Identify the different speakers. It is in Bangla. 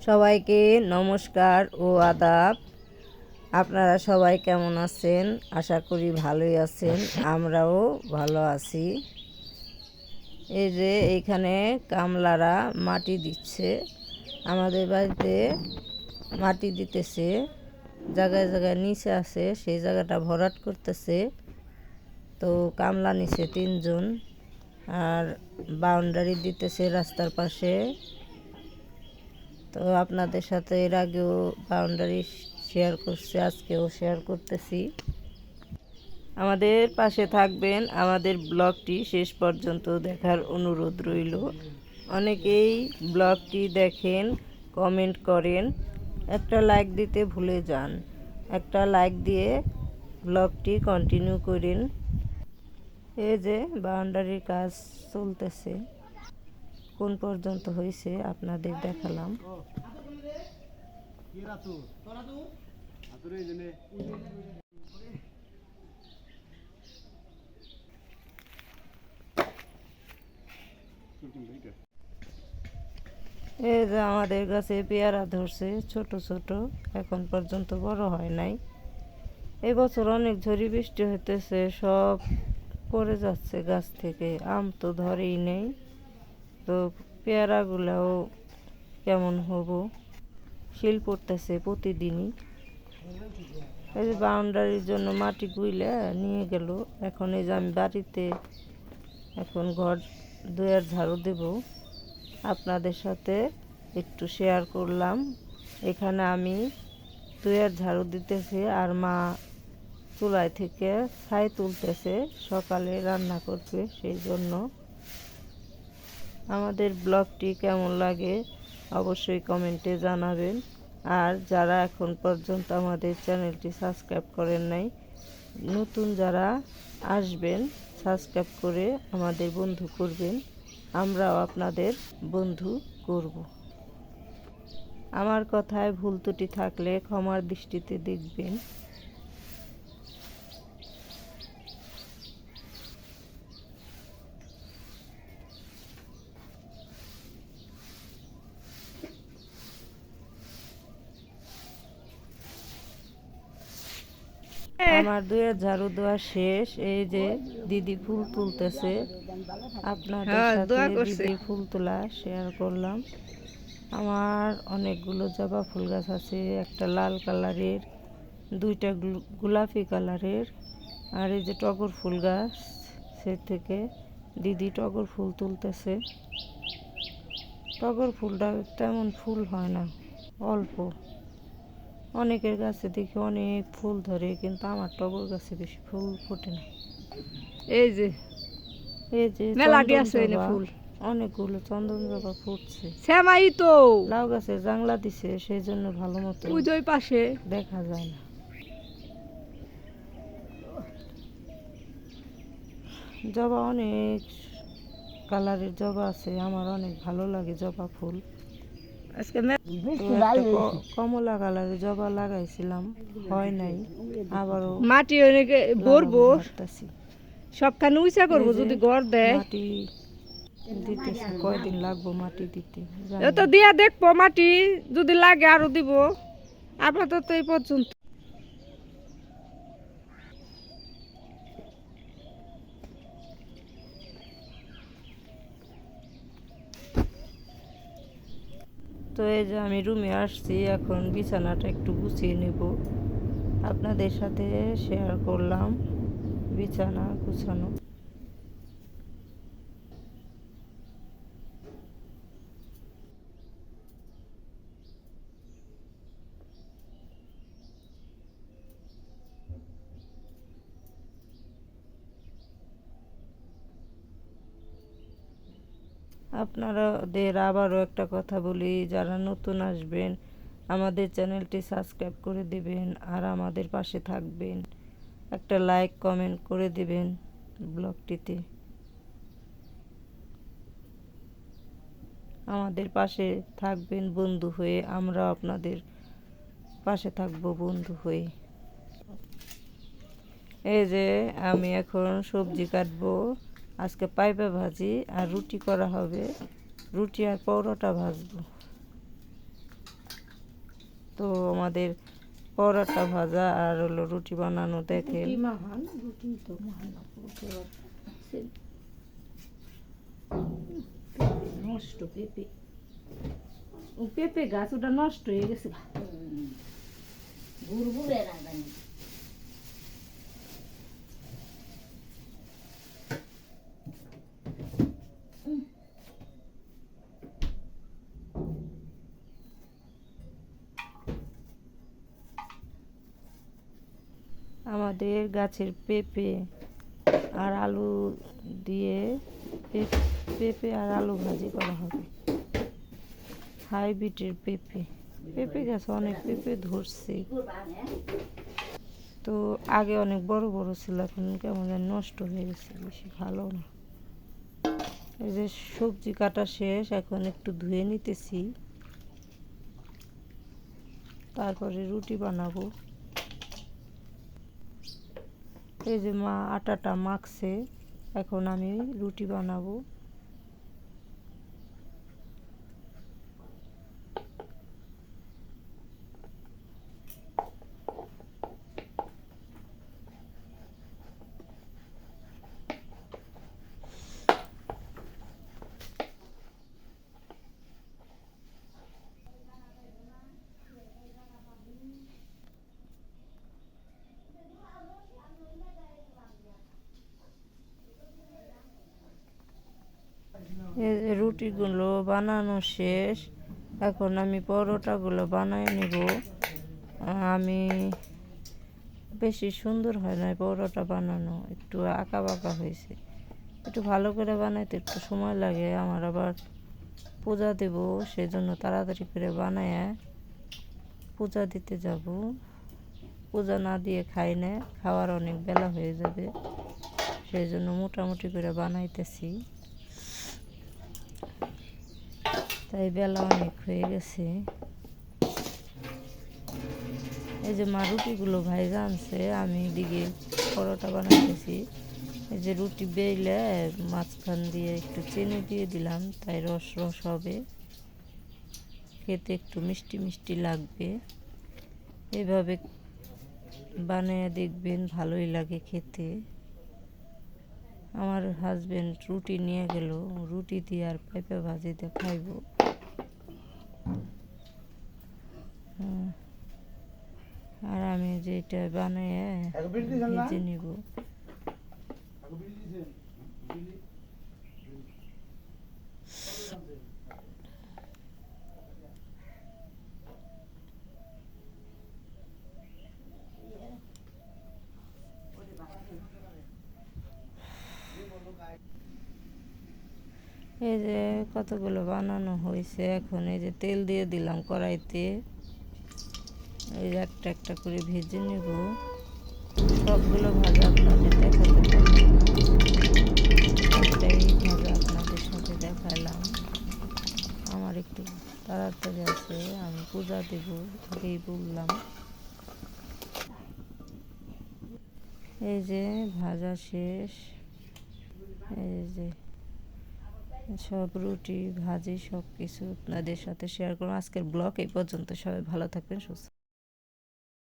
Speaker 1: সবাইকে নমস্কার ও আদাব। আপনারা সবাই কেমন আছেন? আশা করি ভালোই আছেন, আমরাও ভালো আছি। এই যে এইখানে কামলারা মাটি দিচ্ছে, আমাদের বাড়িতে মাটি দিতেছে, জায়গায় জায়গায় নিচে আছে, সেই জায়গাটা ভরাট করতেছে। তো কামলা নিচে 3 জন, আর বাউন্ডারি দিতেছে রাস্তার পাশে। তো আপনাদের সাথে এর আগেও বাউন্ডারি শেয়ার করছি, আজকেও শেয়ার করতেছি। আমাদের পাশে থাকবেন, আমাদের ব্লগটি শেষ পর্যন্ত দেখার অনুরোধ রইল। অনেকেই ব্লগটি দেখেন, কমেন্ট করেন, একটা লাইক দিতে ভুলে যান। একটা লাইক দিয়ে ব্লগটি কন্টিনিউ করেন। এই যে বাউন্ডারির কাজ চলতেছে, কোন পর্যন্ত হয়েছে আপনাদের দেখালাম। এই যে আমাদের গাছে পেয়ারা ধরছে, ছোট ছোট, এখন পর্যন্ত বড় হয় নাই। এই বছর অনেক ঝড়ি বৃষ্টি হইতেছে, সব পড়ে যাচ্ছে গাছ থেকে, আম তো ধরেই নেই। তো পেয়ারাগুলাও কেমন হবো, শিল পড়তেছে প্রতিদিনই। এই যে বাউন্ডারির জন্য মাটি গুইলে নিয়ে গেল। এখন এই যে আমি বাড়িতে এখন ঘর দুয়ার ঝাড়ু দেব, আপনাদের সাথে একটু শেয়ার করলাম। এখানে আমি দুয়ার ঝাড়ু দিতেছি, আর মা চুলায় থেকে ছাই তুলতেছে, সকালে রান্না করবে সেই জন্য। আমাদের ব্লগটি কেমন লাগে অবশ্যই কমেন্টে জানাবেন। আর যারা এখন পর্যন্ত আমাদের চ্যানেলটি সাবস্ক্রাইব করেন নাই, নতুন যারা আসবেন সাবস্ক্রাইব করে আমাদের বন্ধু করবেন, আমরাও আপনাদের বন্ধু করব। আমার কথায় ভুল ত্রুটি থাকলে ক্ষমার দৃষ্টিতে দেখবেন। আমার দুয়ের ঝাড়ু দেওয়া শেষ। এই যে দিদি ফুল তুলতেছে, আপনাদের সাথে দিদির ফুল তোলা শেয়ার করলাম। আমার অনেকগুলো জবা ফুল গাছ আছে, একটা লাল কালারের, দুইটা গোলাপি কালারের, আর এই যে টগর ফুল গাছ, সে থেকে দিদি টগর ফুল তুলতেছে। টগর ফুলটা তেমন ফুল হয় না, অল্প। অনেকের গাছে দেখি অনেক ফুল ধরে, কিন্তু আমার টগর গাছে বেশি ফুল ফোটে না। এই যে মেলাটি আছে ফুল, অনেকগুলো চন্দন জবা ফুটছে। শ্যামাই তো লাউ গাছে জাংলা দিছে, সেই জন্য ভালো মতো ওই পাশে দেখা যায় না। জবা অনেক কালারের জবা আছে, আমার অনেক ভালো লাগে জবা ফুল। আজকে কমলা কালারের জবা লাগাইছিলাম, হয় নাই, আবারও মাটি অনেকে ভরবো, সবখানে উঁচা করবো যদি গড় দেয়। মাটি দিতেছে, কয়দিন লাগবো মাটি দিতে তো দিয়া দেখবো, মাটি যদি লাগে আরো দিব, আপাতত এই পর্যন্ত। তো এই যে আমি রুমে আসছি, এখন বিছানাটা একটু গুছিয়ে নেব, আপনাদের সাথে শেয়ার করলাম বিছানা গুছানো। আপনাদের আবারও একটা কথা বলি, যারা নতুন আসবেন আমাদের চ্যানেলটি সাবস্ক্রাইব করে দিবেন, আর আমাদের পাশে থাকবেন, একটা লাইক কমেন্ট করে দিবেন ব্লগটিতে। আমাদের পাশে থাকবেন বন্ধু হয়ে, আমরা আপনাদের পাশে থাকবো বন্ধু হয়ে। এই যে আমি এখন সবজি কাটবো, আজকে পাইপা ভাজি আর রুটি করা হবে, রুটি আর পরোটা ভাজবো। তো আমাদের পরোটা ভাজা আর হলো রুটি বানানো দেখেন।
Speaker 2: নষ্ট পেঁপে গাছ ওটা নষ্ট হয়ে গেছে।
Speaker 1: আমাদের গাছের পেঁপে আর আলু দিয়ে পেঁপে আর আলু ভাজি করা হবে। হাইব্রিডের পেঁপে, পেঁপে গাছে অনেক পেঁপে ধরছে। তো আগে অনেক বড় বড় ছিল, এখন কেমন যেন নষ্ট হয়ে গেছে, বেশি ভালো না। এই যে সবজি কাটা শেষ, এখন একটু ধুয়ে নিতেছি, তারপরে রুটি বানাবো। এই যে মা আটাটা মাখছে, এখন আমি রুটি বানাবো। রুটিগুলো বানানো শেষ, এখন আমি পরোটাগুলো বানিয়ে নেব। আমি বেশি সুন্দর হয় না পরোটা বানানো, একটু আঁকা বাঁকা হয়েছে। একটু ভালো করে বানাইতে একটু সময় লাগে আমার, আবার পূজা দেব, সেজন্য তাড়াতাড়ি করে বানায় পূজা দিতে যাব। পূজা না দিয়ে খাই না, খাওয়ার অনেক বেলা হয়ে যাবে, সেই জন্য মোটামুটি করে বানাইতেছি। তাই বেলা অনেক হয়ে গেছে। এই যে মা রুটিগুলো ভাইজা আনছে, আমি এদিকে পরোটা বানাইতেছি। এই যে রুটি বেলে মাঝখান দিয়ে একটু চিনি দিয়ে দিলাম, তাই রস রস হবে, খেতে একটু মিষ্টি মিষ্টি লাগবে। এভাবে বানিয়ে দেখবেন, ভালোই লাগে খেতে। আমার হাজবেন্ড রুটি নিয়ে গেল, রুটি দিয়ে আর পেঁপে ভাজি দিয়ে খাইব। আর আমি যেটা বানিয়ে ভেজে নিব। এই যে কতগুলো বানানো হয়েছে, এখন এই যে তেল দিয়ে দিলাম কড়াইতে। এই যে একটা একটা করে ভেজে নেব। সবগুলো ভাজা আপনাদের দেখাতে পারলাম না, একটাই ভাজা আপনাদের সাথে দেখালাম। আমার একটু তাড়াতাড়ি আছে, আমি পূজা দেব, আগেই বললাম। এই যে ভাজা শেষ, এই যে সব রুটি ভাজি সব কিছু আপনাদের সাথে শেয়ার করলাম। আজকের ব্লগ এই পর্যন্ত। সবাই ভালো থাকবেন, সুস্থ।